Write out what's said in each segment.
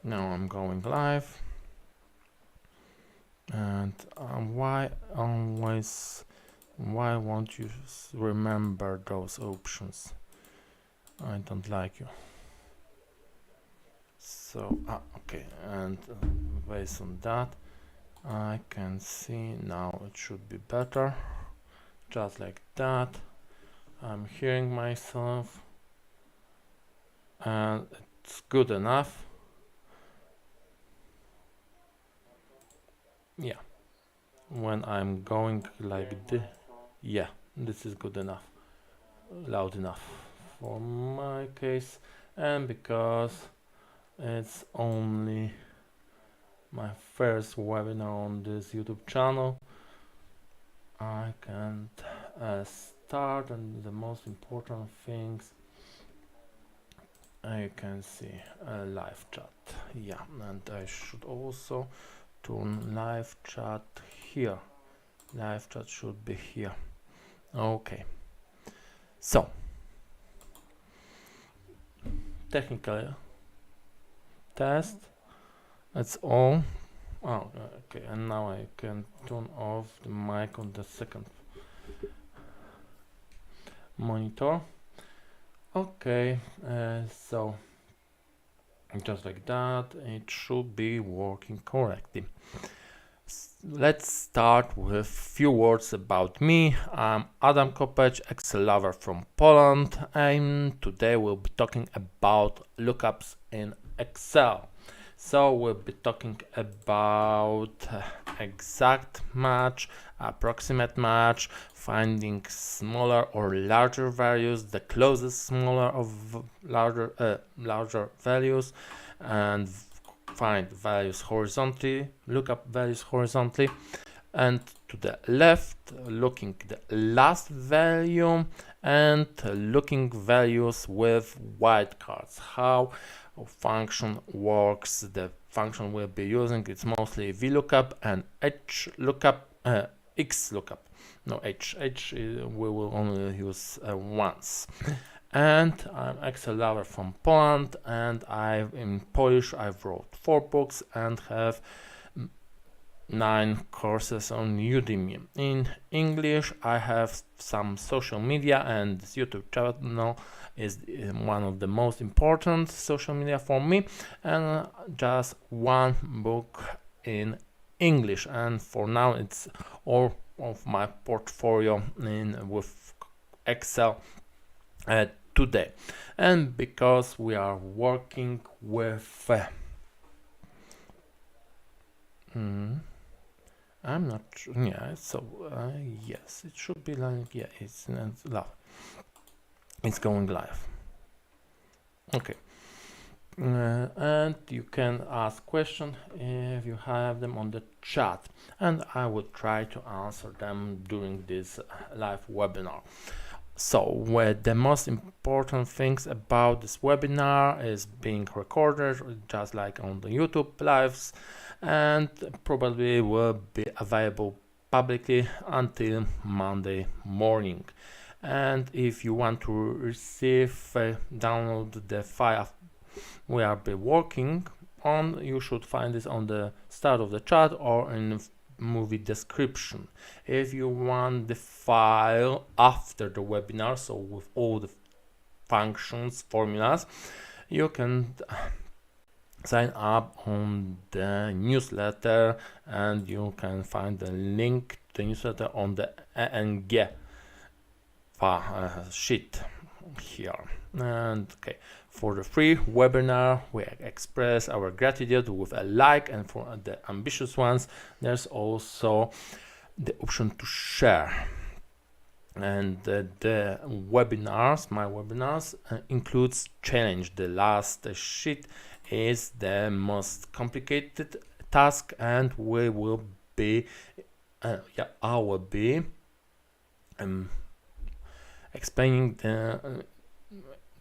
Now I'm going live. And why won't you remember those options? I don't like you. So okay, and based on that I can see now it should be better, just like that. I'm hearing myself and it's good enough. Yeah, when I'm going like this, yeah, this is good enough, loud enough for my case. And because it's only my first webinar on this YouTube channel, I can't start, and the most important things I can see a live chat. Yeah, and I should also turn live chat here. Live chat should be here. Okay, so technical test, that's all. Oh, okay, and now I can turn off the mic on the second monitor. Okay, so just like that, it should be working correctly. Let's start with few words about me. I'm Adam Kopecz, Excel lover from Poland, and today we'll be talking about lookups in Excel. So we'll be talking about exact match, approximate match, finding smaller or larger values, the closest smaller of larger values, and find values horizontally, look up values horizontally, and to the left looking the last value and looking values with wildcards. How a function works, the function we'll be using, it's mostly VLOOKUP and HLOOKUP, XLOOKUP, no H we will only use once. And I'm Excel lover from Poland, and in Polish I wrote 4 books and have 9 courses on Udemy. In English I have some social media, and this YouTube channel is one of the most important social media for me, and just 1 book in English, and for now it's all of my portfolio with Excel today. And because we are working with I'm not sure, yeah, so yes, it should be like, yeah, it's live, it's going live. Okay, and you can ask questions if you have them on the chat, and I will try to answer them during this live webinar. So the most important things about this webinar is being recorded just like on the YouTube lives, and probably will be available publicly until Monday morning. And if you want to receive download the file we are be working on, you should find this on the start of the chat or in movie description. If you want the file after the webinar, so with all the functions, formulas, you can sign up on the newsletter, and you can find the link to the newsletter on the ENG sheet here. And okay, for the free webinar we express our gratitude with a like, and for the ambitious ones there's also the option to share. And the webinars, my webinars, includes challenge. The last sheet is the most complicated task, and we will be I will be explaining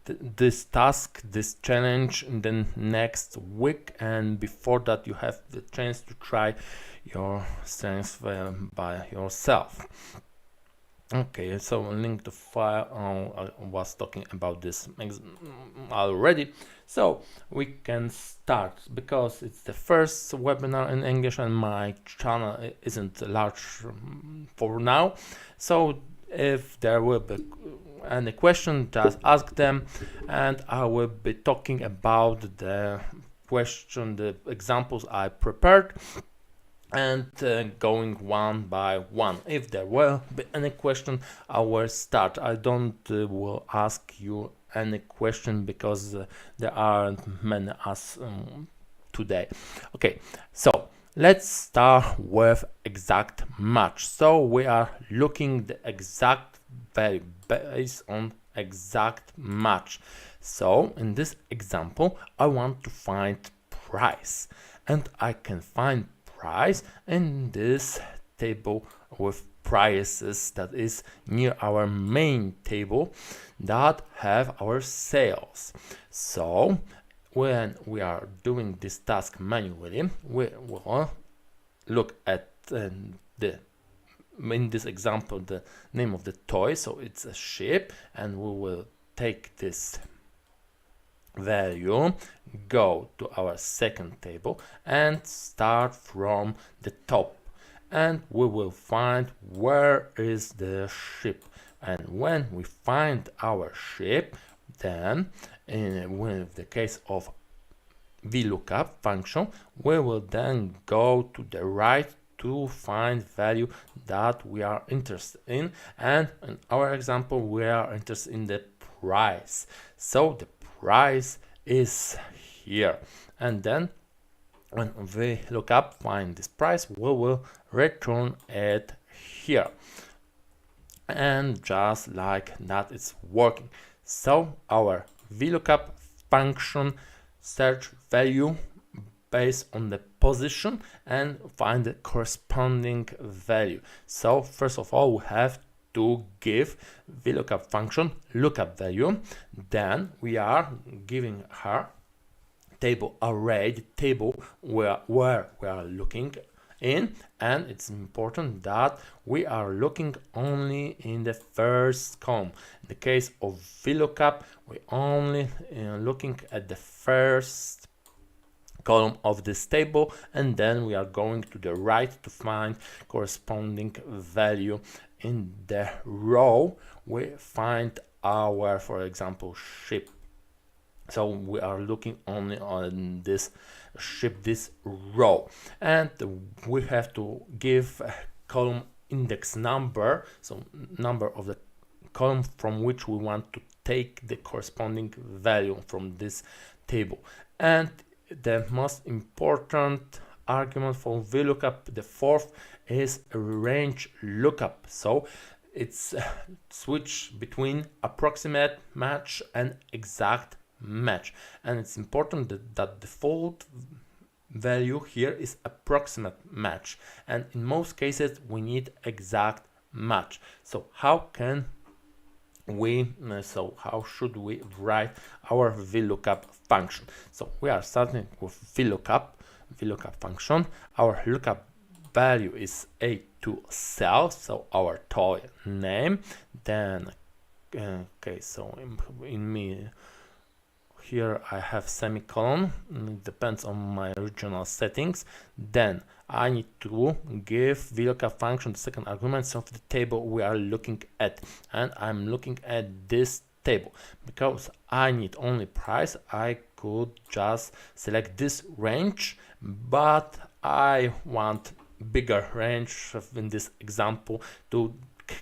this task, this challenge in the next week, and before that you have the chance to try your strengths by yourself. Okay, so link to file. I was talking about this already, So we can start, because it's the first webinar in English and my channel isn't large for now. So if there will be any question, just ask them, and I will be talking about the question, the examples I prepared, and going one by one. If there will be any question, I will start. I don't will ask you any question because there aren't many as today. Okay, so let's start with exact match. So we are looking the exact value based on exact match. So in this example, I want to find price, and I can find price in this table with prices that is near our main table that have our sales. So when we are doing this task manually, we will look at in this example the name of the toy, so it's a ship, and we will take this value, go to our second table and start from the top, and we will find where is the ship. And when we find our ship, then in the case of VLOOKUP function, we will then go to the right to find value that we are interested in, and in our example we are interested in the price. So the price is here, and then when we look up, find this price, we will return it here, and just like that it's working. So our VLOOKUP function search value based on the position and find the corresponding value. So first of all, we have to give VLOOKUP function lookup value, then we are giving her table array, the table where we are looking in, and it's important that we are looking only in the first column. In the case of VLOOKUP, we only looking at the first column of this table, and then we are going to the right to find corresponding value. In the row we find our, for example, ship. So we are looking only on this ship, this row, and we have to give a column index number, so number of the column from which we want to take the corresponding value from this table. And the most important argument for VLOOKUP, the fourth, is a range lookup. So it's a switch between approximate match and exact match, and it's important that default value here is approximate match, and in most cases we need exact match. So how can we how should we write our VLOOKUP function? So we are starting with VLOOKUP function. Our lookup value is a to cell, so our toy name. Then okay, so in me here I have semicolon, it depends on my original settings. Then I need to give VLOOKUP function the second argument of the table we are looking at, and I'm looking at this table. Because I need only price, I could just select this range, but I want bigger range in this example to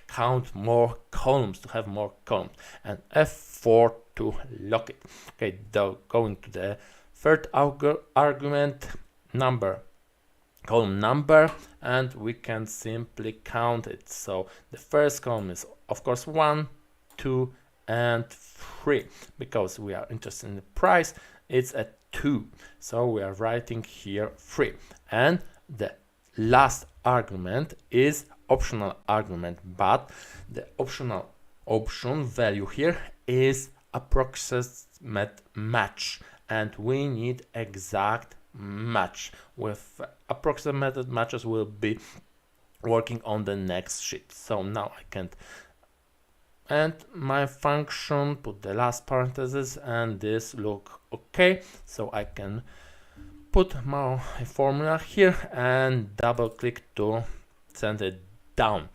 count more columns, to have more columns, and F4 to lock it. Okay, going to the third argument, column number, and we can simply count it. So the first column is of course 1, 2 and 3. Because we are interested in the price, it's at 2, so we are writing here 3. And the last argument is optional argument, but the option value here is approximate match, and we need exact match. With approximated matches we'll be working on the next sheet. So now I can't and my function, put the last parenthesis, and this look okay. So I can put my formula here and double click to send it down,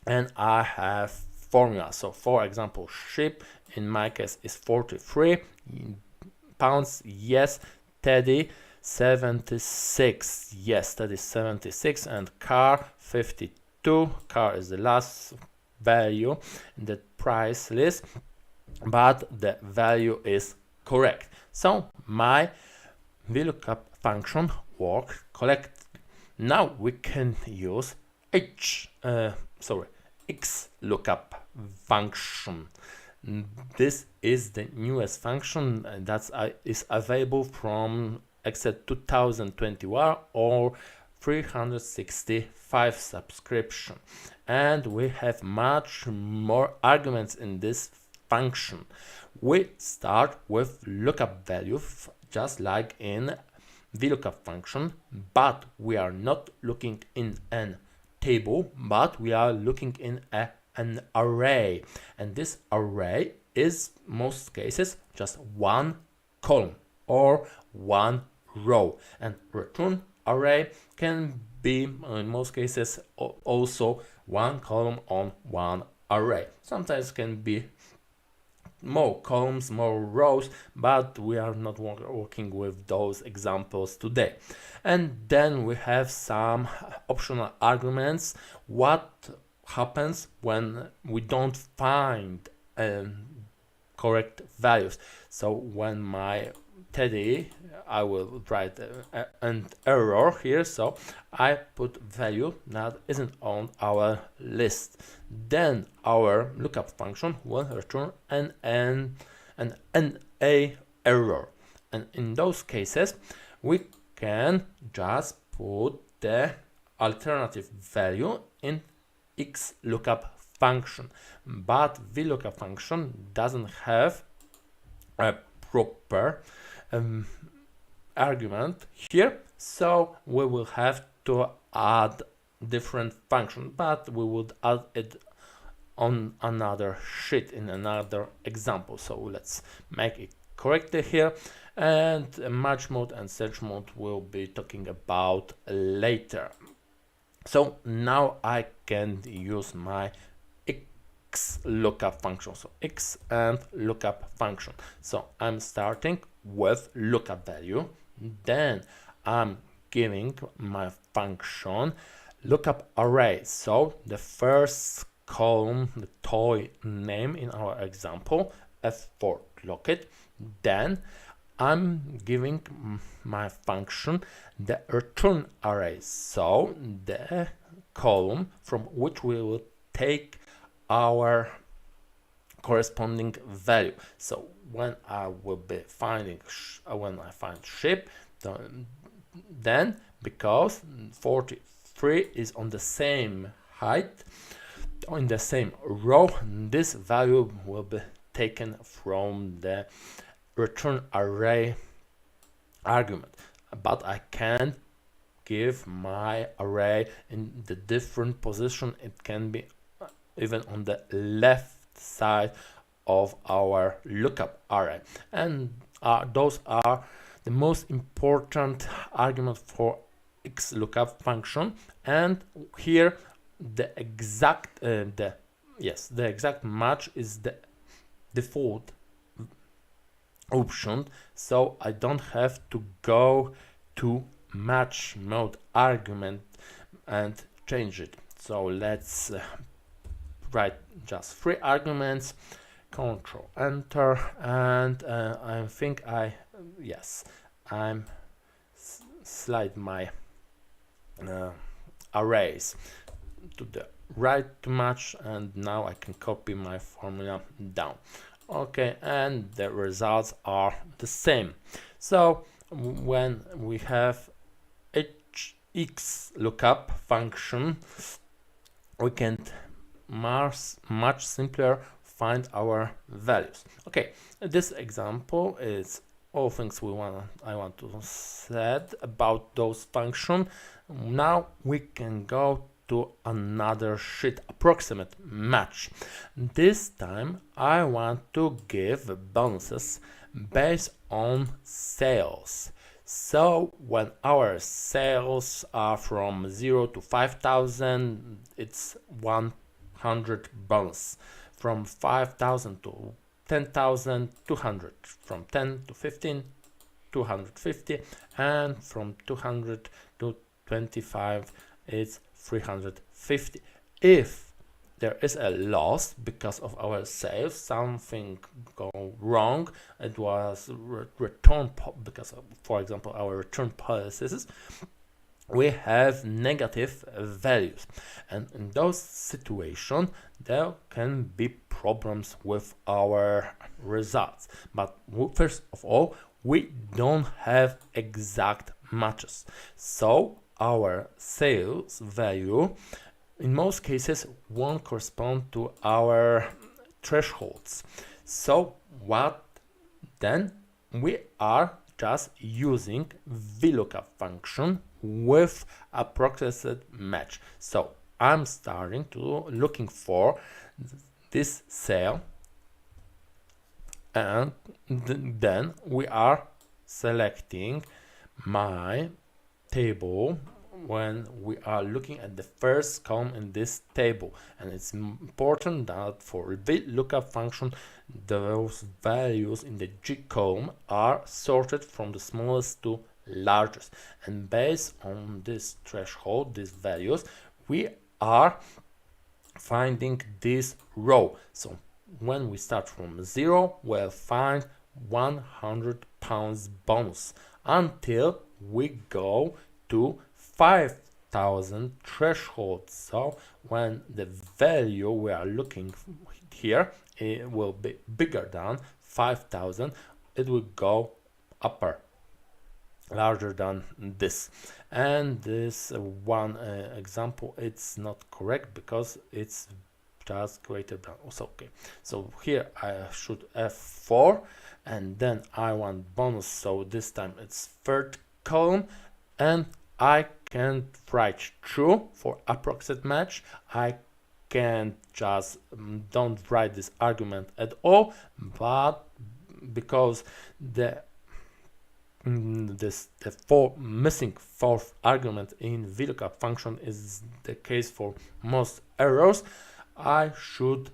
and I have formula. So for example, ship in my case is 43 pounds, yes. Teddy 76, yes, that is 76, and car 52. Car is the last value in the price list, but the value is correct. So my VLOOKUP function works correctly. Now we can use XLOOKUP function. This is the newest function that is available from Excel 2021 or 365 subscription, and we have much more arguments in this function. We start with lookup value just like in VLOOKUP function, but we are not looking in an table, but we are looking in an array, and this array is most cases just one column or one row, and return array can be in most cases also one column on one array. Sometimes can be more columns, more rows, but we are not working with those examples today. And then we have some optional arguments. What happens when we don't find correct values? So when my Teddy, I will write an error here, so I put value that isn't on our list. Then our lookup function will return an NA error, and in those cases we can just put the alternative value in XLOOKUP function, but VLOOKUP function doesn't have a proper argument here, so we will have to add different function, but we would add it on another sheet in another example. So let's make it correctly here, and match mode and search mode will be talking about later. So now I can use my XLOOKUP function, so X and lookup function. So I'm starting with lookup value, then I'm giving my function lookup array. So the first column, the toy name in our example, F for locket. Then I'm giving my function the return array, so the column from which we will take our corresponding value. So when I will be finding when I find ship, then because 43 is on the same height in the same row, this value will be taken from the return array argument, but I can give my array in the different position. It can be even on the left side of our lookup array, and those are the most important argument for XLOOKUP function. And here the exact the exact match is the default option, so I don't have to go to match mode argument and change it. So let's write just 3 arguments, Control Enter, and I think I'm slide my arrays to the right to match, and now I can copy my formula down. Okay, and the results are the same. So when we have XLOOKUP function, we can much simpler find our values. Okay, this example is all things I want to said about those functions. Now we can go to another sheet, approximate match. This time I want to give bonuses based on sales. So when our sales are from 0 to 5,000, it's 100 bonus. From 5,000 to 10,000, 200. From 10 to 15, 250, and from 200 to 25, it's 350. If there is a loss because of our sales, something go wrong, it was return because of, for example, our return policies, we have negative values, and in those situations there can be problems with our results. But first of all, we don't have exact matches, so our sales value in most cases won't correspond to our thresholds. So what then? We are just using VLOOKUP function with approximate match. So I'm starting to looking for this cell, and then we are selecting my table when we are looking at the first column in this table. And it's important that for VLOOKUP function, those values in the G column are sorted from the smallest to largest, and based on this threshold, these values, we are finding this row. So when we start from 0, we'll find 100 pounds bonus until we go to 5,000 threshold. So when the value we are looking here, it will be bigger than 5,000, it will go upper, larger than this. And this one example, it's not correct because it's just greater than. So okay, so here I should F4, and then I want bonus, so this time it's third column, and I can write true for approximate match. I can just don't write this argument at all, but because the missing fourth argument in VLOOKUP function is the case for most errors, I should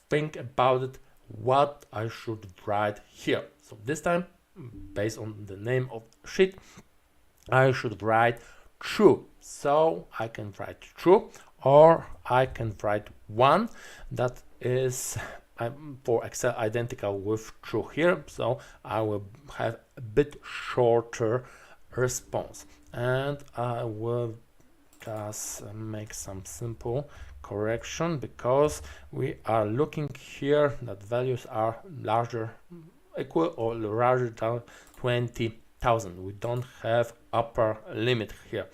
think about it what I should write here. So this time, based on the name of sheet, I should write true. So I can write true, or I can write 1. That is for Excel identical with true here, so I will have a bit shorter response. And I will just make some simple correction, because we are looking here that values are larger, equal or larger than 20,000. We don't have upper limit here.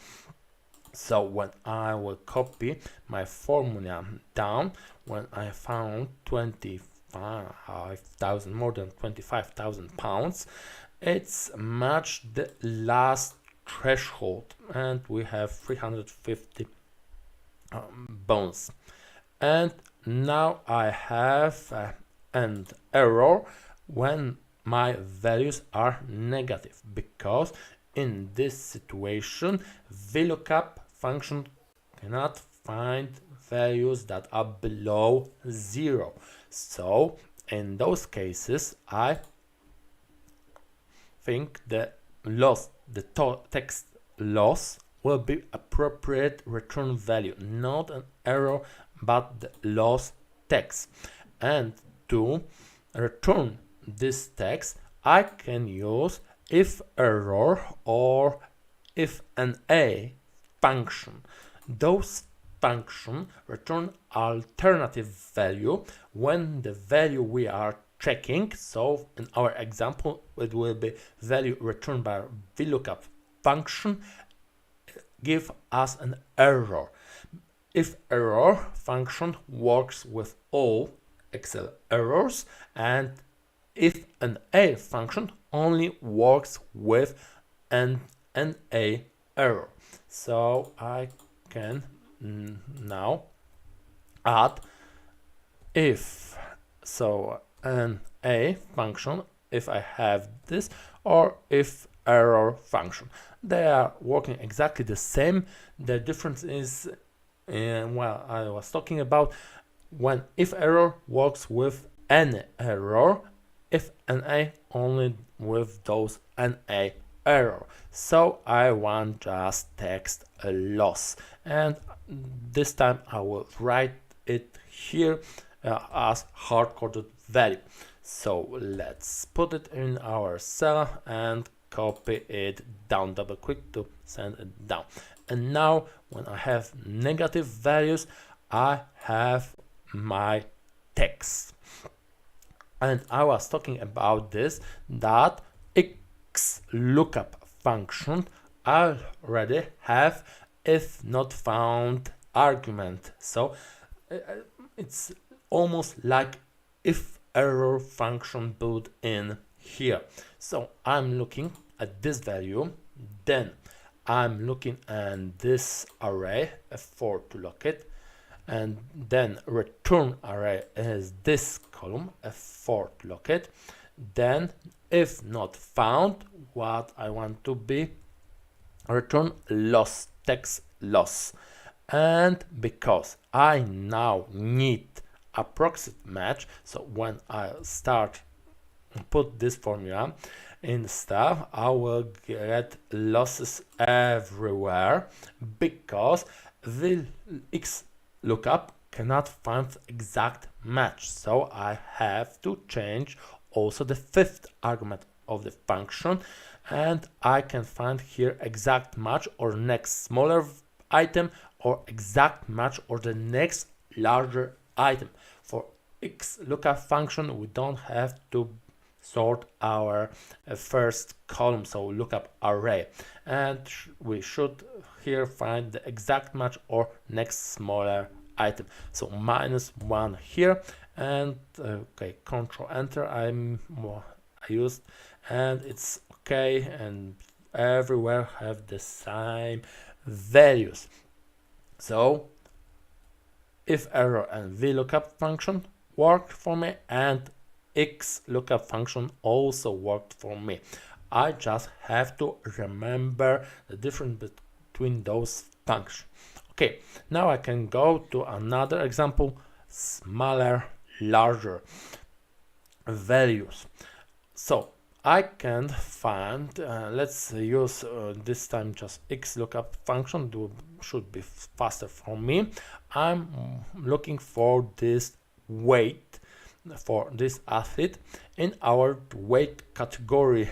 So when I will copy my formula down, when I found 25,000, more than 25,000 pounds, it's matched the last threshold, and we have 350 bones. And now I have an error when my values are negative, because in this situation VLOOKUP function cannot find values that are below 0. So in those cases I think the loss, the text loss, will be appropriate return value, not an error but the loss text. And to return this text I can use if error or if an a function. Those functions return alternative value when the value we are checking, so in our example it will be value returned by VLOOKUP function, give us an error. If error function works with all Excel errors, and if an a function only works with an a error. So I can now add if, so an a function if I have this, or if error function. They are working exactly the same. The difference is, well, I was talking about when if error works with any error, if NA only with those NA error. So I want just text a loss, and this time I will write it here as hard-coded value. So let's put it in our cell and copy it down, double click to send it down. And now when I have negative values, I have my text. And I was talking about this, that X lookup function already have if not found argument. So it's almost like if error function built in here. So I'm looking at this value, then I'm looking at this array F4 to lock it, and then return array is this column F4 to lock it. Then if not found, what I want to be, return loss, text loss. And because I now need approximate match, so when I start put this formula in stuff, I will get losses everywhere because the X lookup cannot find exact match. So I have to change also the fifth argument of the function, and I can find here exact match or next smaller item, or exact match or the next larger item. For X lookup function, we don't have to sort our first column, so lookup array, and we should here find the exact match or next smaller item. So -1 here, and okay, Control Enter I used, and it's okay, and everywhere have the same values. So if error and VLOOKUP function worked for me, and X lookup function also worked for me. I just have to remember the difference between those functions. Okay, now I can go to another example, smaller, larger values. So I can find, let's use this time just X lookup function, should be faster for me. I'm looking for this weight, for this athlete in our weight category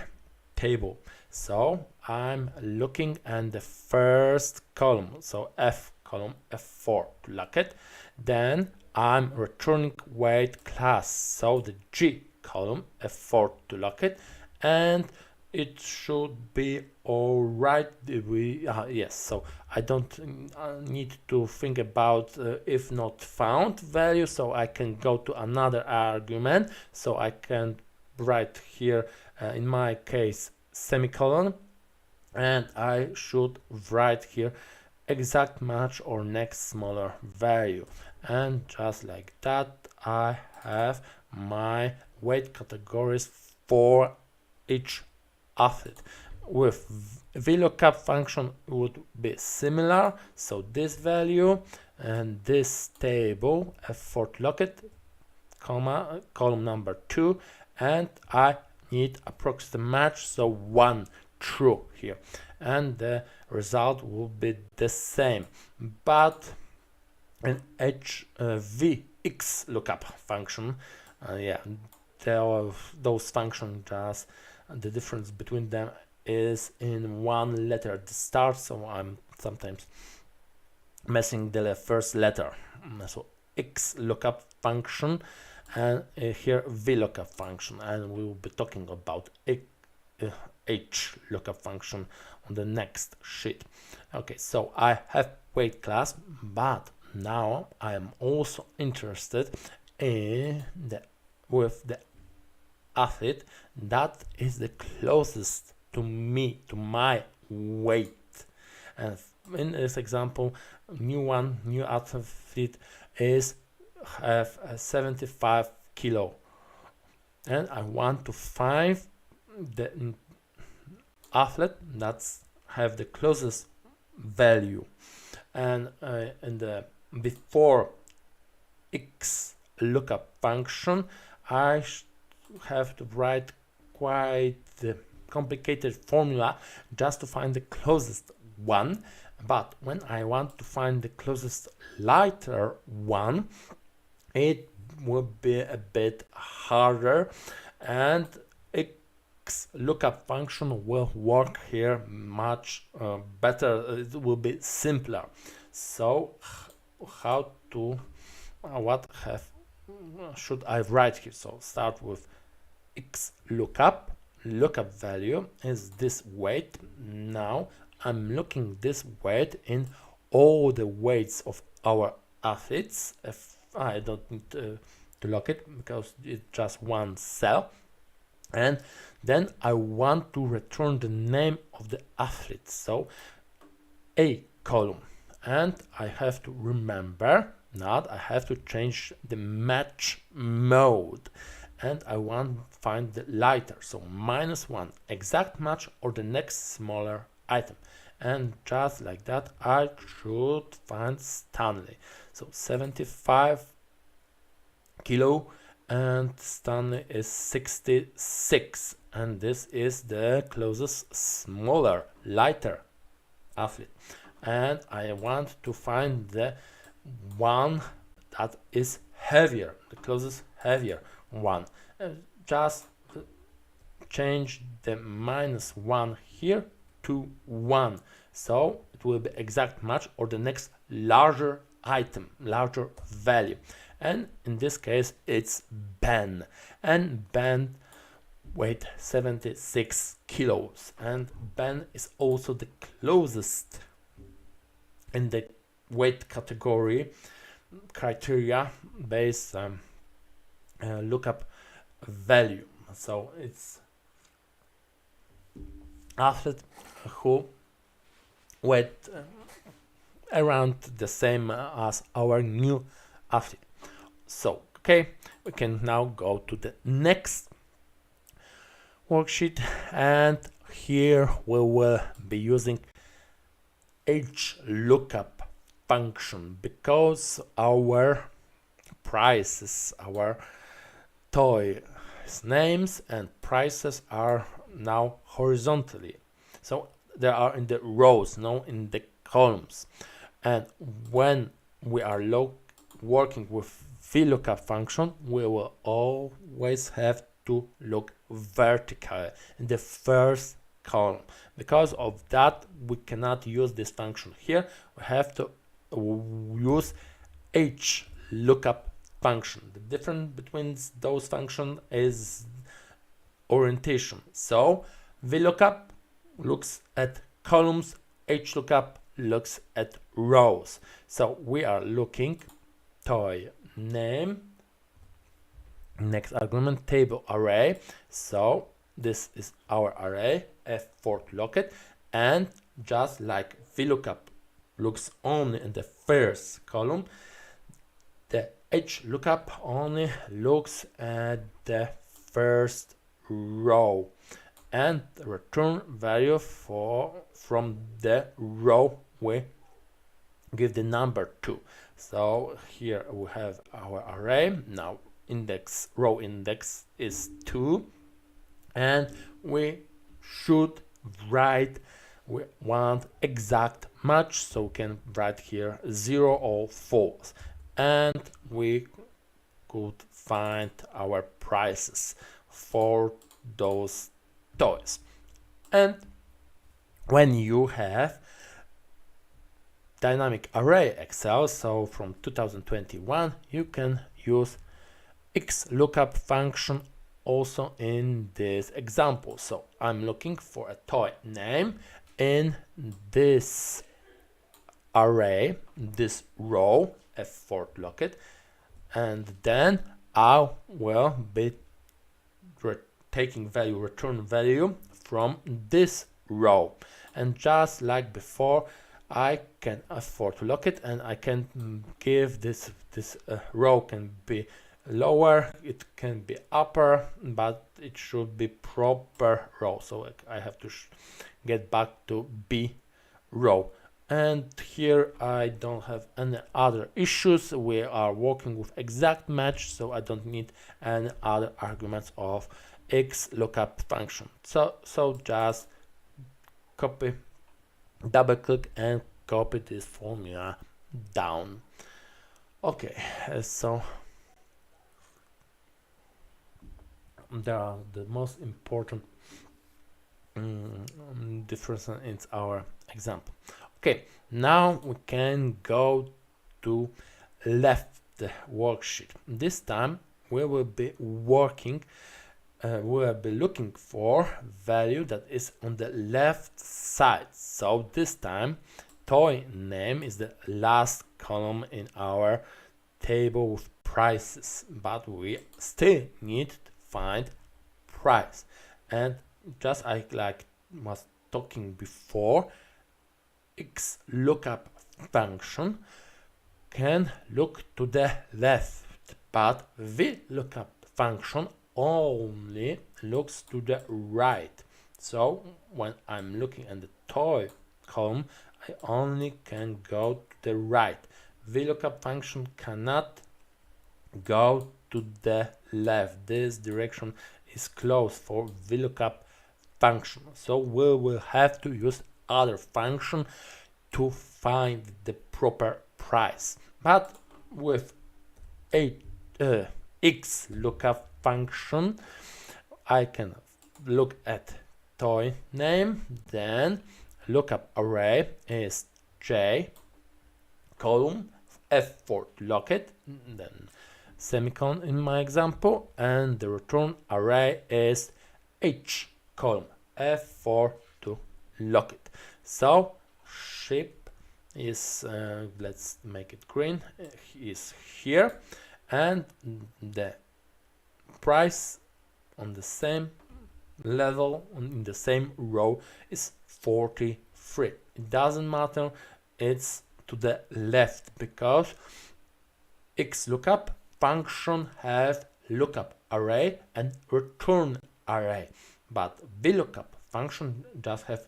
table. So I'm looking at the first column, so F column F4 to lock it. Then I'm returning weight class, so the G column F4 to lock it, and it should be all right. Yes, so I don't need to think about if not found value, so I can go to another argument. So I can write here in my case semicolon, and I should write here exact match or next smaller value, and just like that I have my weight categories for each athlete. With VLOOKUP function would be similar, so this value and this table F4 to lock it, comma, column number 2, and I need approximate match, so 1 true here, and the result will be the same. But an HVX lookup function, those functions, just the difference between them is in one letter at the start, so I'm sometimes messing the first letter. So X lookup function, and here VLOOKUP function, and we will be talking about H lookup function on the next sheet. Okay, so I have weight class, but now I am also interested in with the athlete that is the closest to me, to my weight, and in this example, new athlete is have 75 kilo, and I want to find the athlete that's have the closest value, and in the before x lookup function I have to write quite complicated formula just to find the closest one. But when I want to find the closest lighter one, it will be a bit harder, and x lookup function will work here much better. It will be simpler. So how to what have should I write here? So start with x lookup value is this weight. Now I'm looking this weight in all the weights of our athletes. If I don't need to lock it because it's just one cell, and then I want to return the name of the athlete, so a column, and I have to remember that I have to change the match mode, and I want to find the lighter, so -1 exact match or the next smaller item, and just like that I should find Stanley. So 75 kilo and Stanley is 66, and this is the closest smaller lighter athlete, and I want to find the one that is heavier, the closest heavier one. Just change the -1 here to 1, so it will be exact match or the next larger item, larger value, and in this case it's Ben, and Ben weight 76 kilos, and Ben is also the closest in the weight category criteria based lookup value. So it's athlete who weight around the same as our new athlete. So okay, we can now go to the next worksheet, and here we will be using lookup function because our prices, our toy names and prices are now horizontally, so they are in the rows, not in the columns, and when we are working with VLOOKUP function, we will always have to look vertically in the first column. Because of that, we cannot use this function here. We have to use lookup function. The difference between those functions is orientation. So VLOOKUP looks at columns, lookup looks at rows. So we are looking toy name, next argument table array. So this is our array F4 locked, and just like VLOOKUP looks only in the first column, the lookup only looks at the first row, and the return value from the row we give the number 2. So here we have our array. Now row index is 2, and we should write, we want exact match, so we can write here 0 or false, and we could find our prices for those toys. And when you have dynamic array Excel, so from 2021, you can use lookup function also in this example. So I'm looking for a toy name in this array, this row F4 locked, and then I will be taking return value from this row, and just like before, I can afford to lock it, and I can give this row can be lower, it can be upper, but it should be proper row. So I have to get back to B row. And here I don't have any other issues. We are working with exact match, so I don't need any other arguments of X lookup function. So just copy, double click and copy this formula down. Okay, so there are the most important difference in our example. Okay, now we can go to left worksheet. This time we will be working we will be looking for value that is on the left side. So this time toy name is the last column in our table with prices, but we still need to find price. And just like was talking before, X lookup function can look to the left, but V lookup function only looks to the right. So when I'm looking at the toy column, I only can go to the right. VLOOKUP function cannot go to the left. This direction is closed for VLOOKUP function. So we will have to use other function to find the proper price. But with X lookup function, I can look at toy name, then lookup array is J column, F for lock it, then semicolon in my example, and the return array is H column, F for to lock it. So ship is let's make it green, is here, and the price on the same level in the same row is 43. It doesn't matter, it's to the left because XLOOKUP function have lookup array and return array, but VLOOKUP function just have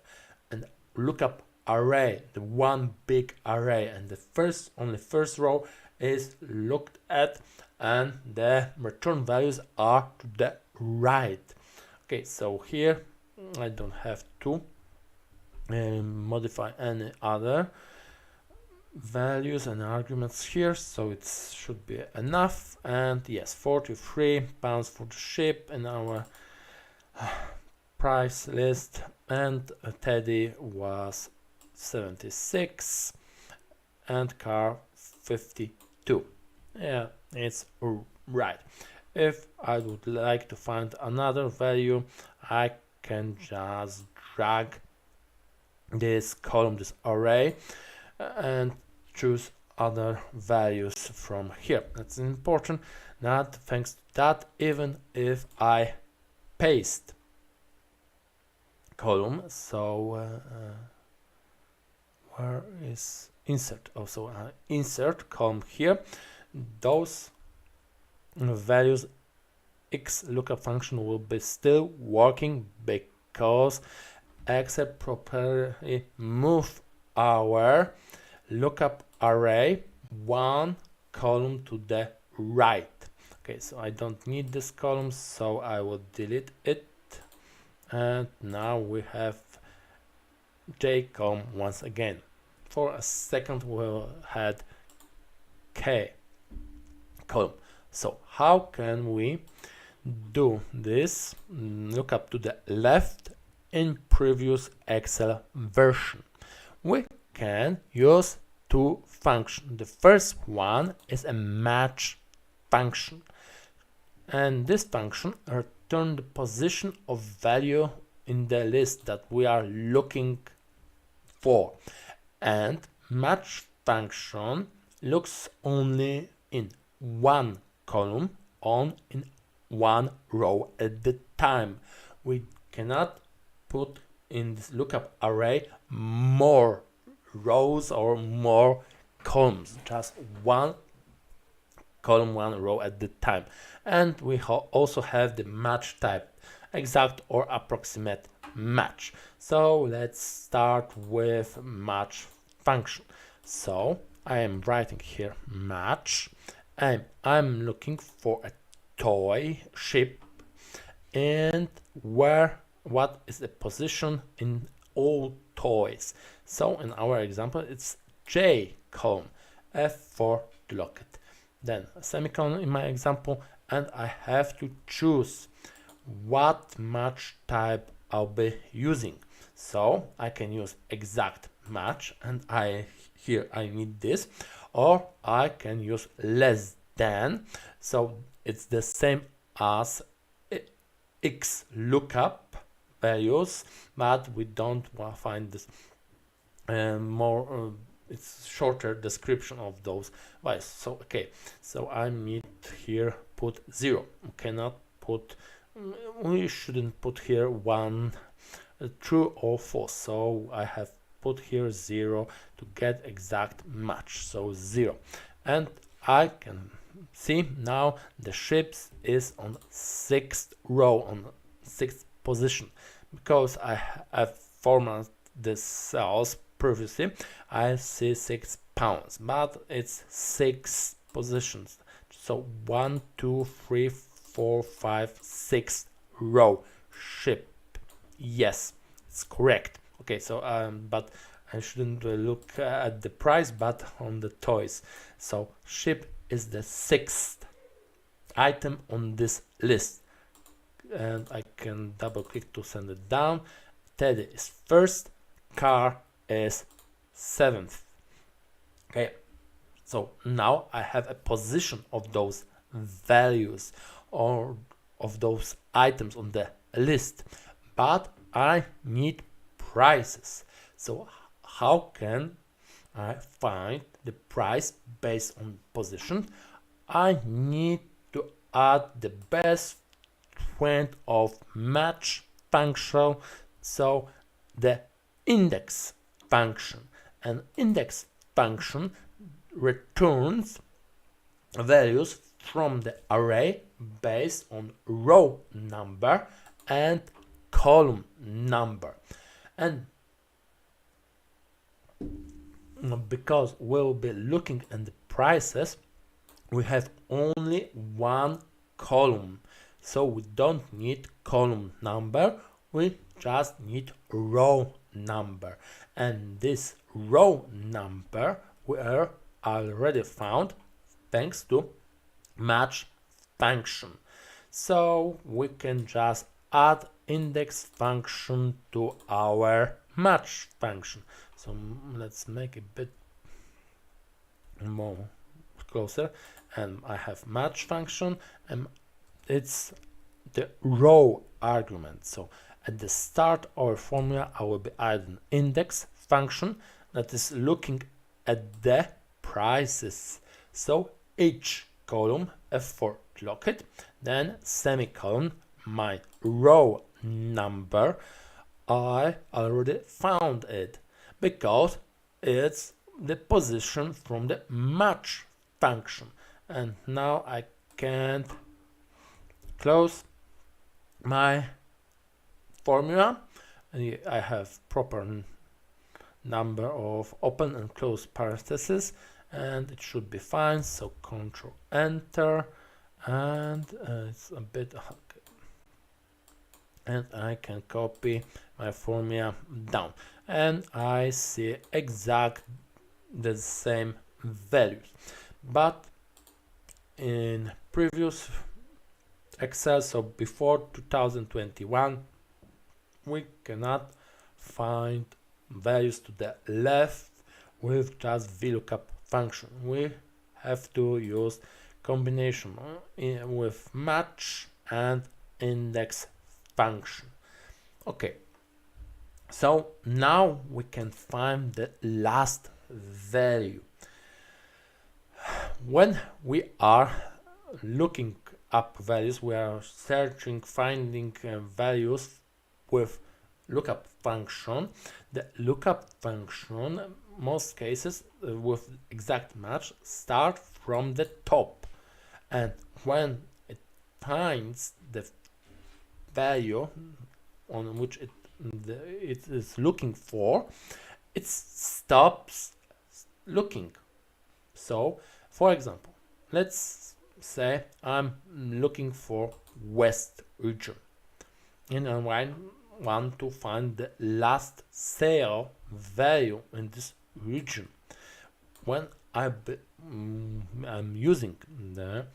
an lookup array, the one big array, and the first row is looked at and the return values are to the right. Okay, so here I don't have to modify any other values and arguments here, so it should be enough. And yes, 43 pounds for the ship in our price list, and Teddy was 76 and car 52. Yeah, it's right. If I would like to find another value, I can just drag this column, this array, and choose other values from here. That's important. Not thanks to that, even if I paste column, so where is insert? Also insert column here. Those values X lookup function will be still working because Excel properly move our lookup array one column to the right. Okay, so I don't need this column, so I will delete it, and now we have J column once again. For a second we had K column. So how can we do this lookup to the left in previous Excel version? We can use two functions. The first one is a match function, and this function returns the position of value in the list that we are looking for, and match function looks only in one column in one row at the time. We cannot put in this lookup array more rows or more columns, just one column, one row at the time. And we also have the match type, exact or approximate match. So let's start with match function. So I am writing here match, and I'm looking for a toy ship, and what is the position in all toys. So in our example it's J column, F for to lock it, then a semicolon in my example, and I have to choose what match type I'll be using. So I can use exact match, and I need this, or I can use less than, so it's the same as X lookup values, but we don't find this more it's shorter description of those values. So okay, so I need here put 0. We cannot put, we shouldn't put here one true or false, so I have put here 0 to get exact match, so 0. And I can see now the ships is on 6th row, on 6th position, because I have formatted the cells previously. I see 6 pounds, but it's 6 positions, so 1 2 3 4 5 6 row ship. Yes, it's correct. Okay, so but I shouldn't look at the price, but on the toys. So ship is the 6th item on this list, and I can double click to send it down. Teddy is 1st, car is 7th. Okay, so now I have a position of those values or of those items on the list, but I need prices. So how can I find the price based on position? I need to add the best friend of match function, so the index function. An index function returns values from the array based on row number and column number. And because we'll be looking at the prices, we have only one column, so we don't need column number, we just need row number, and this row number we are already found thanks to match function. So we can just add index function to our match function. So let's make a bit more closer, and I have match function, and it's the row argument. So at the start of our formula I will be adding index function that is looking at the prices, so each column F for lock it, then semicolon, my row number. I already found it because it's the position from the match function, and now I can't close my formula. I have proper number of open and close parentheses, and it should be fine. So Control Enter, and it's a bit okay. And I can copy my formula down, and I see exact the same values. But in previous Excel, so before 2021, we cannot find values to the left with just VLOOKUP function. We have to use combination with match and index function. Okay, so now we can find the last value. When we are looking up values, we are searching, finding values with lookup function. The lookup function most cases with exact match start from the top, and when it finds the value on which it is looking for, it stops looking. So for example, let's say I'm looking for west region and I want to find the last sale value in this region. When I'm using the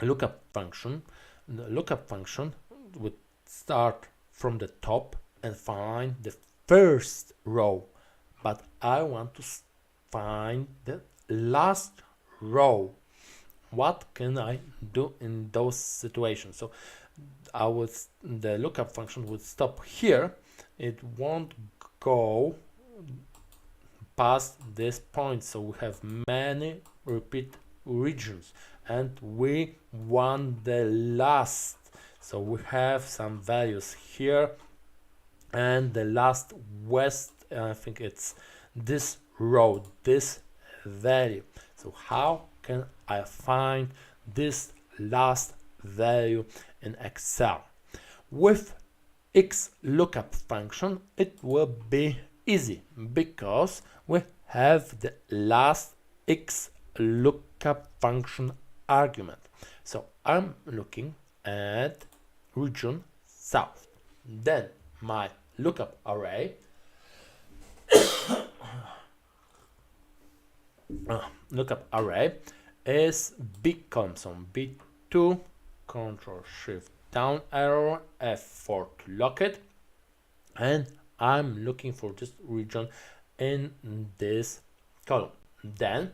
lookup function, the lookup function would start from the top and find the first row, but I want to find the last row. What can I do in those situations? So the lookup function would stop here. It won't go past this point, so we have many repeat regions and we want the last. So we have some values here, and the last west, I think it's this row, this value. So how can I find this last value in Excel? With XLOOKUP function it will be easy because we have the last XLOOKUP function argument. So I'm looking at region south, then my lookup array lookup array is big column, so B2, Control Shift down arrow F4 to lock it, and I'm looking for this region in this column. Then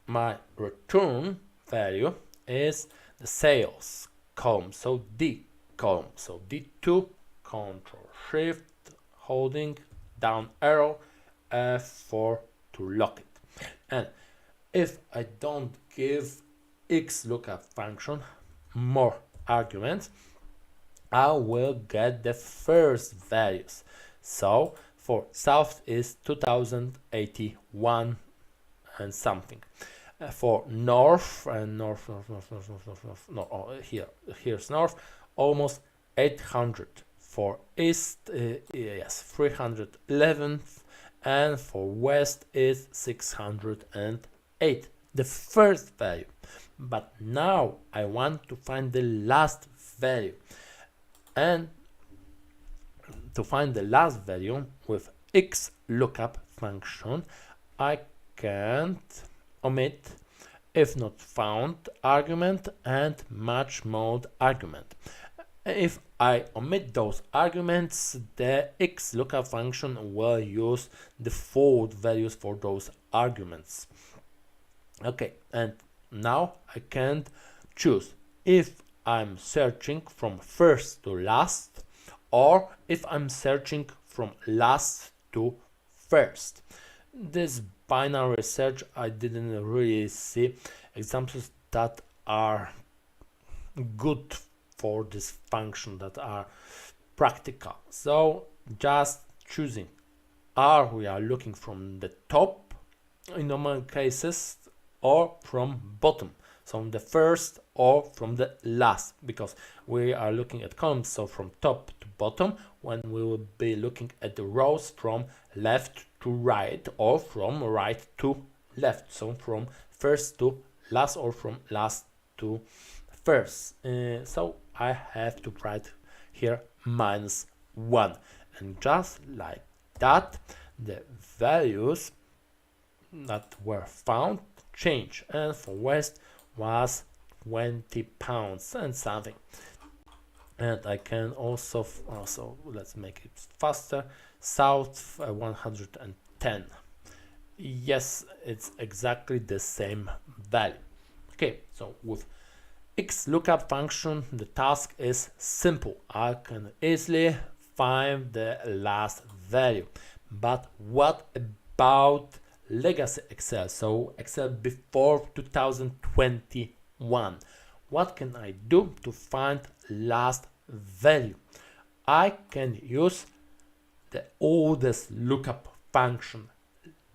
my return value is the sales column, so D column, so D2, Control Shift holding down arrow F4 to lock it. And if I don't give XLOOKUP function more arguments, I will get the first values. So for south is 2081 and something. For north and here's north, almost 800. For east, yes, 311, and for west is 608, the first value. But now I want to find the last value, and to find the last value with XLOOKUP function I can't omit if not found argument and match mode argument. If I omit those arguments, the XLOOKUP function will use default values for those arguments. Okay, and now I can choose if I'm searching from first to last, or if I'm searching from last to first. This binary search, I didn't really see examples that are good for this function, that are practical. So just choosing, we are looking from the top in normal cases, or from bottom, so from the first or from the last, because we are looking at columns, so from top to bottom, when we will be looking at the rows from left to right or from right to left, so from first to last or from last to first. So I have to write here -1, and just like that the values that were found change, and for west was 20 pounds and something. And I can also let's make it faster, south 110. Yes, it's exactly the same value. Okay, so with XLOOKUP function the task is simple. I can easily find the last value. But what about legacy Excel, so Excel before 2021? What can I do to find last value? I can use the oldest lookup function,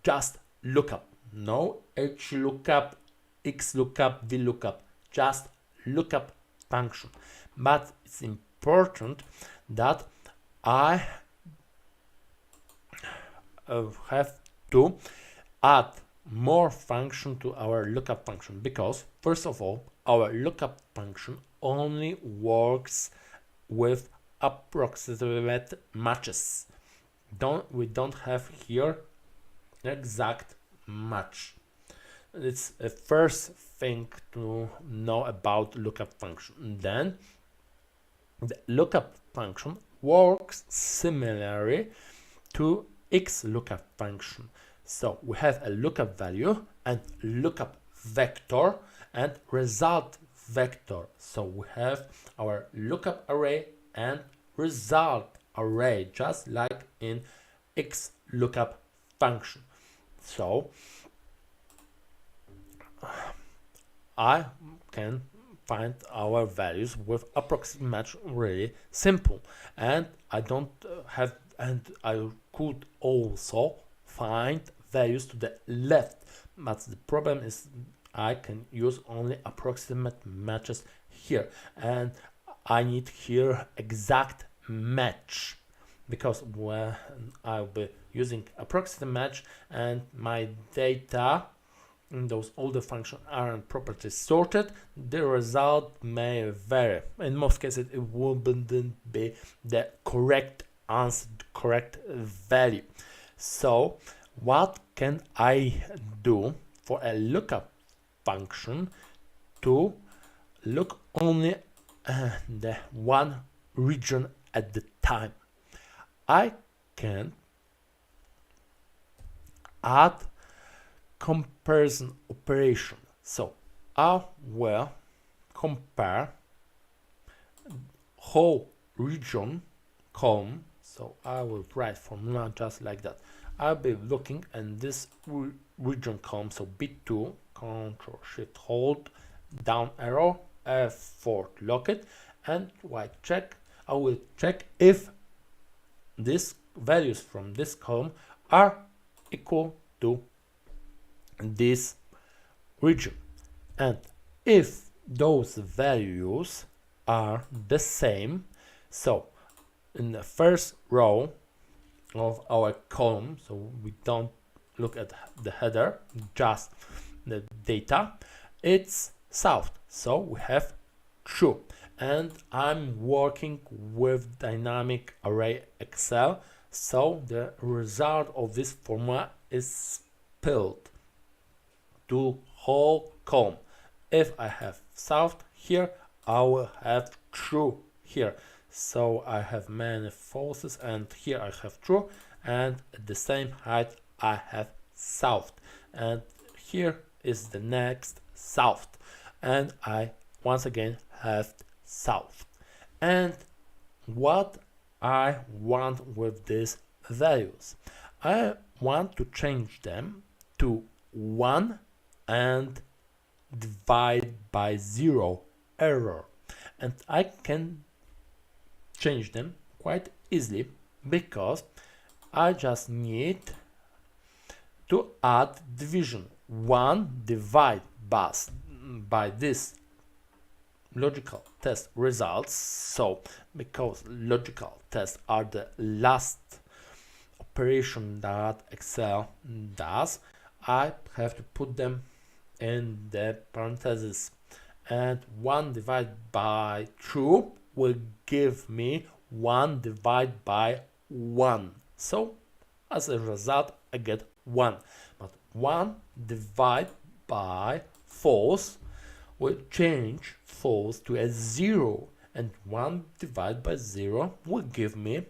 just lookup, no h lookup, x lookup, v lookup, just lookup function. But it's important that I have to add more function to our lookup function, because first of all, our lookup function only works with approximate matches. We don't have here exact match. It's the first thing to know about lookup function. Then the lookup function works similarly to x lookup function. So we have a lookup value and lookup vector and result vector. So we have our lookup array and result array, just like in x lookup function. So I can find our values with approximate match really simple, and I don't have, and I could also find values to the left, but the problem is I can use only approximate matches here, and I need here exact match, because when I'll be using approximate match and my data in those older functions aren't properly sorted, the result may vary. In most cases, it wouldn't be the correct answer, the correct value. So what can I do for a lookup function to look only the one region at the time? I can add comparison operation. So I will compare whole region column. So I will write formula just like that. I'll be looking in this region column, so B2, Control Shift Hold, down arrow, F4 to lock it, and white check. I will check if these values from this column are equal to this region, and if those values are the same, so in the first row of our column, so we don't look at the header, just the data, it's south, so we have true. And I'm working with dynamic array Excel, so the result of this formula is spilled to whole column. If I have south here, I will have true here. So I have many falses, and here I have true, and at the same height I have south, and here is the next south, and I once again have south. And what I want with these values, I want to change them to 1 and divide by 0 error, and I can change them quite easily, because I just need to add division. 1 divide by this logical test results. So because logical tests are the last operation that Excel does, I have to put them in the parentheses, and 1 divided by true will give me 1 divided by 1. So as a result I get 1, but 1 divided by false will change false to a 0, and 1 divided by 0 will give me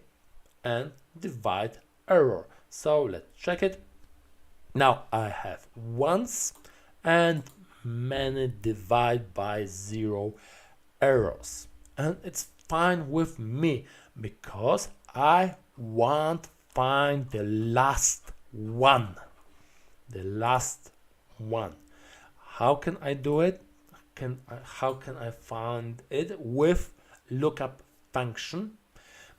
an divide error. So let's check it. Now I have ones and many divide by 0 errors, and it's fine with me because I want to find the last one. How can I do it? How can I find it? With lookup function,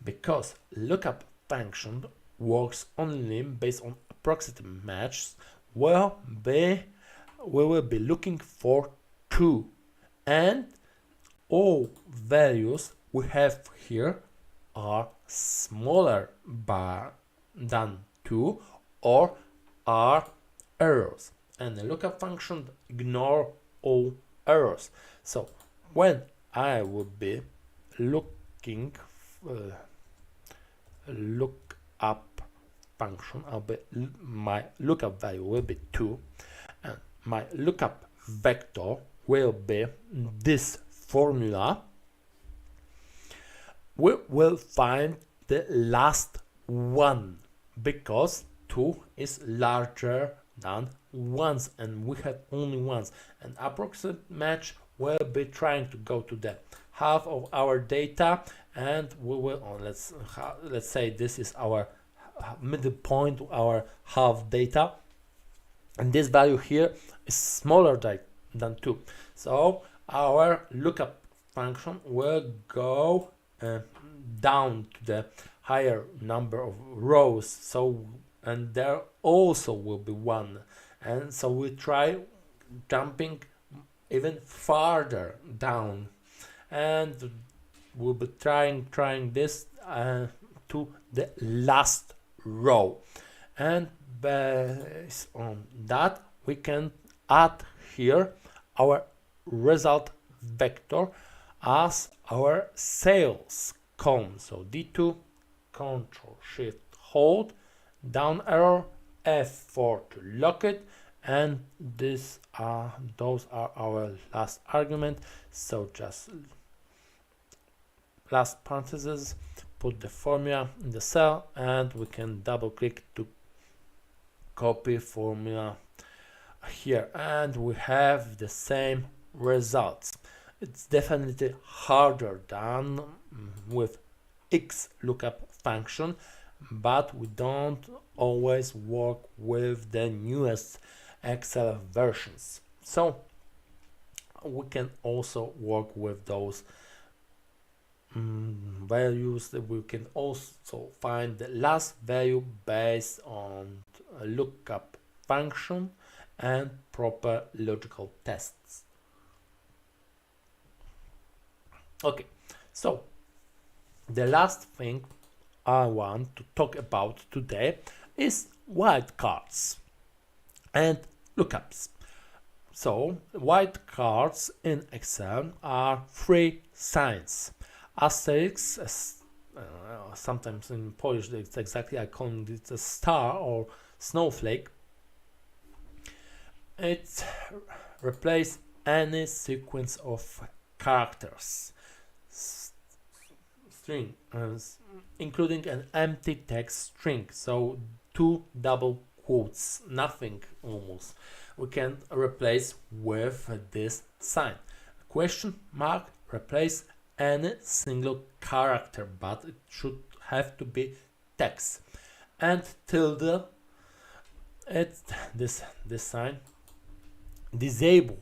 because lookup function works only based on approximate match will be, we will be looking for 2, and all values we have here are smaller than 2 or are errors, and the lookup function ignore all errors. So when I will be looking lookup function, my lookup value will be 2, and my lookup vector will be this formula. We will find the last one because 2 is larger than ones and we have only ones, and approximate match will be trying to go to the half of our data, and we will let's say this is our middle point, our half data, and this value here is smaller than 2, so our lookup function will go down to the higher number of rows, so and there also will be 1, and so we try jumping even farther down, and we'll be trying this to the last row, and based on that we can add here our result vector as our sales column. So D2, Control Shift Hold, down arrow, F4 to lock it, and those are our last argument. So just last parentheses, put the formula in the cell, and we can double click to copy formula here, and we have the same results. It's definitely harder than with X lookup function, but we don't always work with the newest Excel versions, so we can also work with those values. That we can also find the last value based on a lookup function and proper logical tests. Okay, so the last thing I want to talk about today is wildcards and lookups. So wildcards in Excel are 3 signs. Asterisk, sometimes in Polish it's exactly, I call it a star or snowflake. It replaces any sequence of characters, string, including an empty text string, so 2 double quotes, nothing almost, we can replace with this sign. Question mark replace any single character, but it should have to be text, and tilde, it's this sign, disable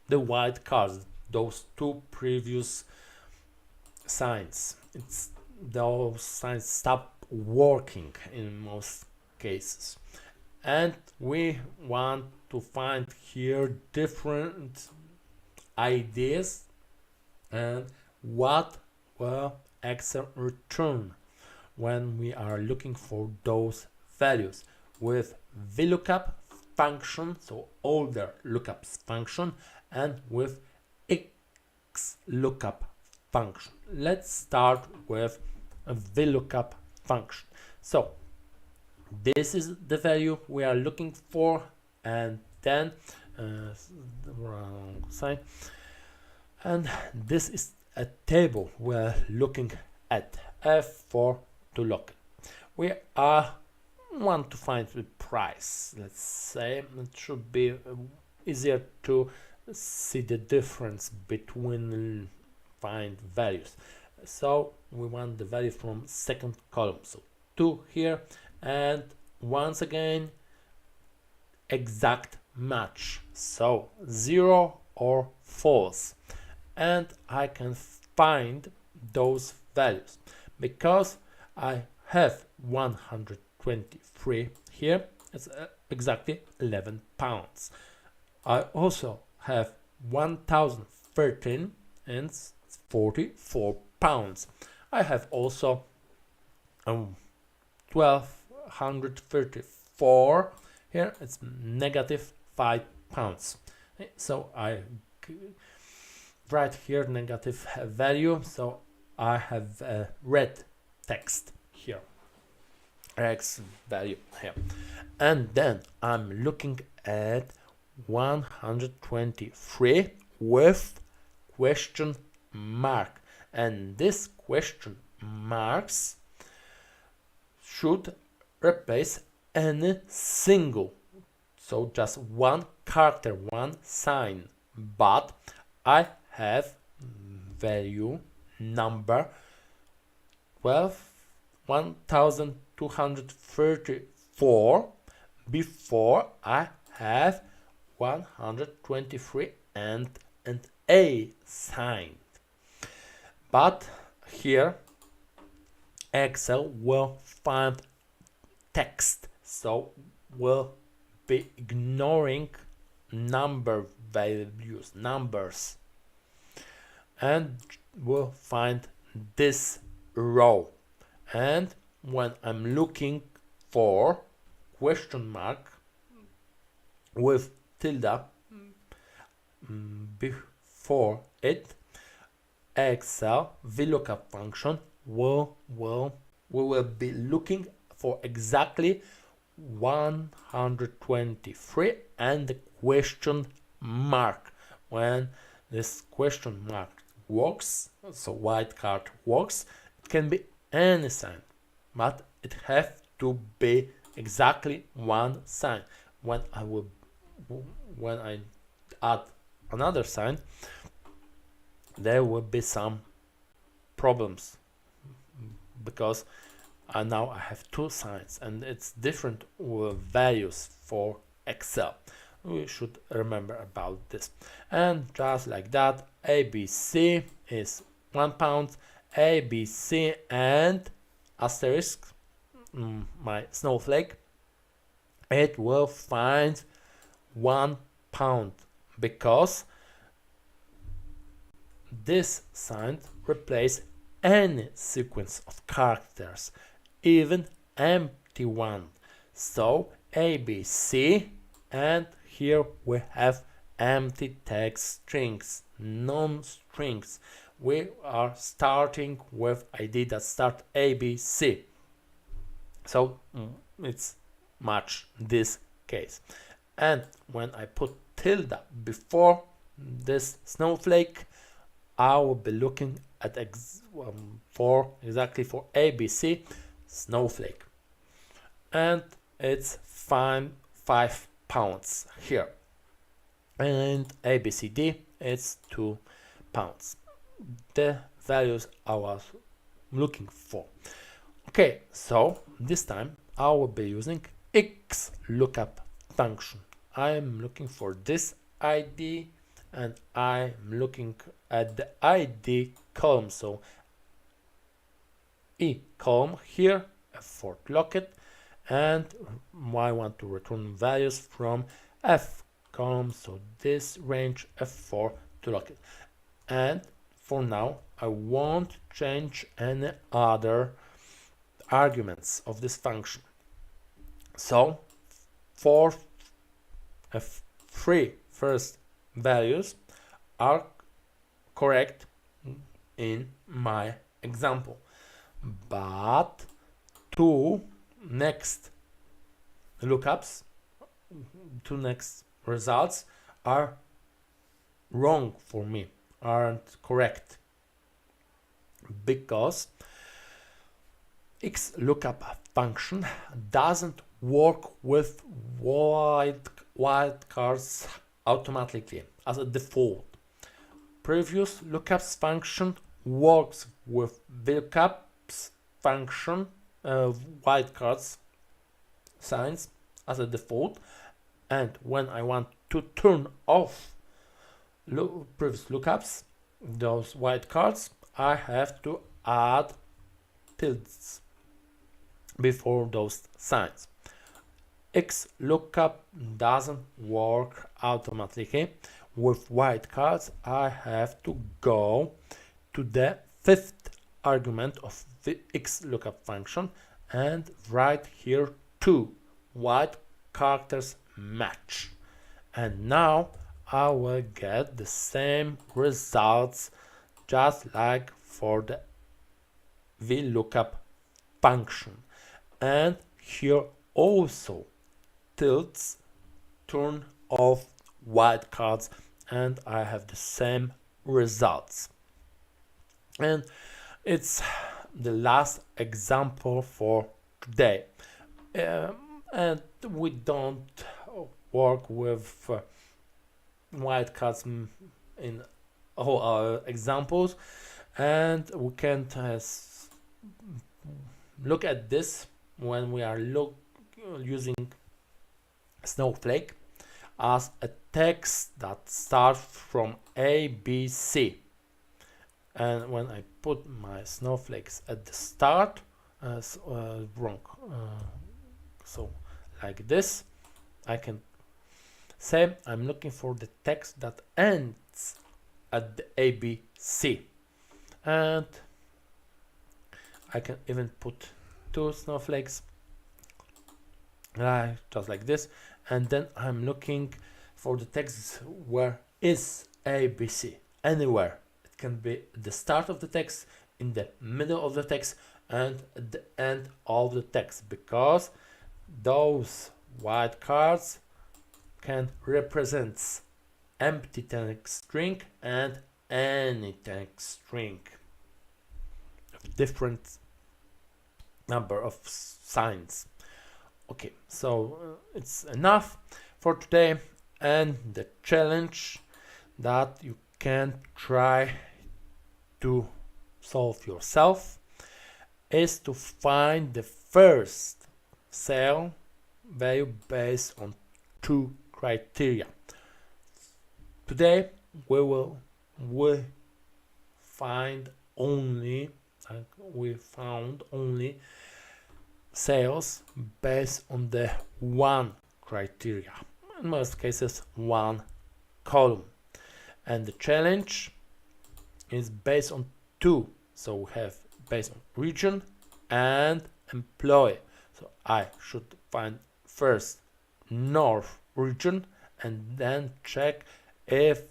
the wildcards, those 2 previous signs. It's those signs stop working in most cases, and we want to find here different ideas and what will Excel return when we are looking for those values with VLOOKUP function, so older lookups function, and with XLOOKUP function. Let's start with a VLOOKUP function. So this is the value we are looking for, and then the wrong side, and this is a table we're looking at, F4 to look. We want to find the price. Let's say it should be easier to see the difference between find values. So we want the value from second column, so 2 here, and once again exact match, so 0 or false, and I can find those values because I have 100 123 here. It's exactly 11 pounds. I also have 1013 and 44 pounds. I have also 1234 here. It's negative 5 pounds. So I write here negative value, so I have a red text here, X value here. And then I'm looking at 123 with question mark, and this question marks should replace any single, so just one character, one sign, but I have value number 1234 before I have 123 and an A sign. But here Excel will find text, so will be ignoring number values, numbers, and will find this row. And when I'm looking for question mark with tilde before it, Excel VLOOKUP function we will be looking for exactly 123 and the question mark. When this question mark works, so wildcard works, it can be any sign, but it has to be exactly one sign. When I add another sign, there will be some problems, because now I have two signs and it's different values for Excel. We should remember about this. And just like that, ABC is 1 pound, ABC and asterisk, my snowflake, it will find 1 pound, because this sign replaces any sequence of characters, even empty one. So ABC, and here we have empty text strings, non-strings. We are starting with ID that start ABC. So it's match this case. And when I put tilde before this snowflake, I will be looking at exactly for ABC snowflake, and it's 5 pounds here, and ABCD it's 2 pounds. The values I was looking for. Okay, so this time I will be using XLOOKUP function. I'm looking for this ID and I'm looking at the ID column, so E column here, F4 locket, and I want to return values from F column, so this range F4 to locket. And for now I won't change any other arguments of this function. So for F3 first values are correct in my example, but two next lookups, two next results are wrong for me, aren't correct, because XLOOKUP function doesn't work with wildcards automatically as a default. Previous lookups function works with VLOOKUPs function wildcards signs as a default, and when I want to turn off previous lookups, those wildcards, I have to add tildes. before those signs. XLOOKUP doesn't work automatically. With wildcards, I have to go to the fifth argument of the XLOOKUP function and write here 2 white characters match. And now I will get the same results just like for the VLOOKUP function. And here also tilts turn off wildcards and I have the same results. And it's the last example for today. And we don't work with wildcards in all our examples, and we can look at this when we are using Snowflake as a text that starts from A, B, C. And when I put my snowflakes at the start, wrong, so like this, I can say I'm looking for the text that ends at the A, B, C. And I can even put 2 snowflakes, just like this. And then I'm looking for the text where is A, B, C, anywhere. It can be at the start of the text, in the middle of the text, and at the end of the text, because those wildcards can represent empty text string and any text string of different number of signs. Okay, so it's enough for today, and the challenge that you can try to solve yourself is to find the first cell value based on 2 criteria. Today we found only cells based on the 1 criteria, in most cases 1 column, and the challenge is based on 2, so we have based on region and employee. So I should find first north region and then check if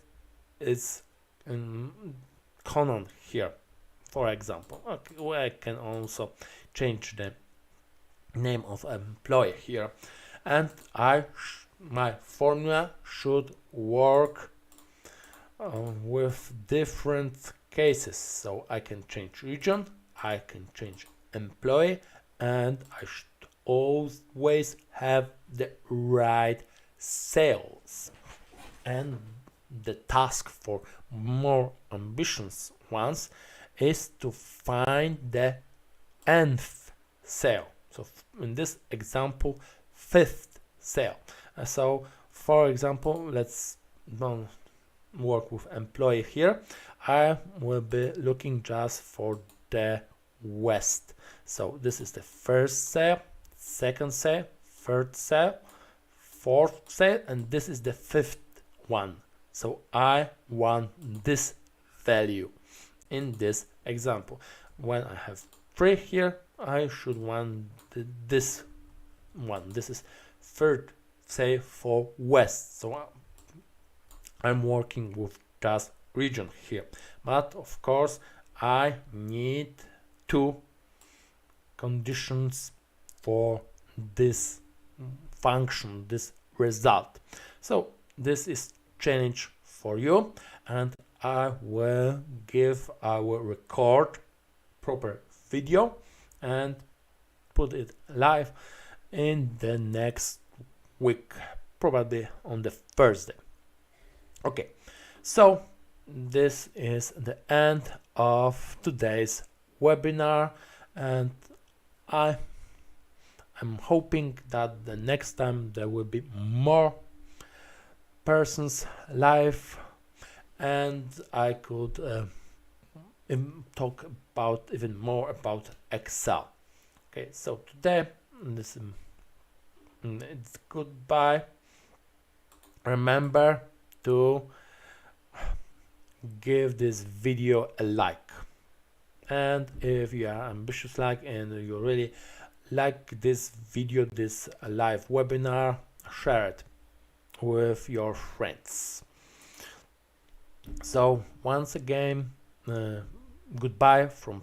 it's common here. For example, okay, I can also change the name of employee here, and my formula should work with different cases. So I can change region, I can change employee, and I should always have the right cells. And the task for more ambitious ones is to find the nth cell. So in this example, 5th cell. So for example, let's work with employee here. I will be looking just for the west. So this is the 1st cell, 2nd cell, 3rd cell, 4th cell, and this is the 5th one. So I want this value in this example. When I have 3 here, I should want this one. This is 3rd cell for west. So I'm working with just region here, but of course I need 2 conditions for this function, this result. So this is challenge for you, and I will record proper video and put it live in the next week, probably on the Thursday. Okay, so this is the end of today's webinar, and I'm hoping that the next time there will be more persons live, and I could talk about even more about Excel. Okay, so today this it's goodbye. Remember to give this video a like, and if you are ambitious like and you really like this video, this live webinar, share it with your friends. So once again, goodbye from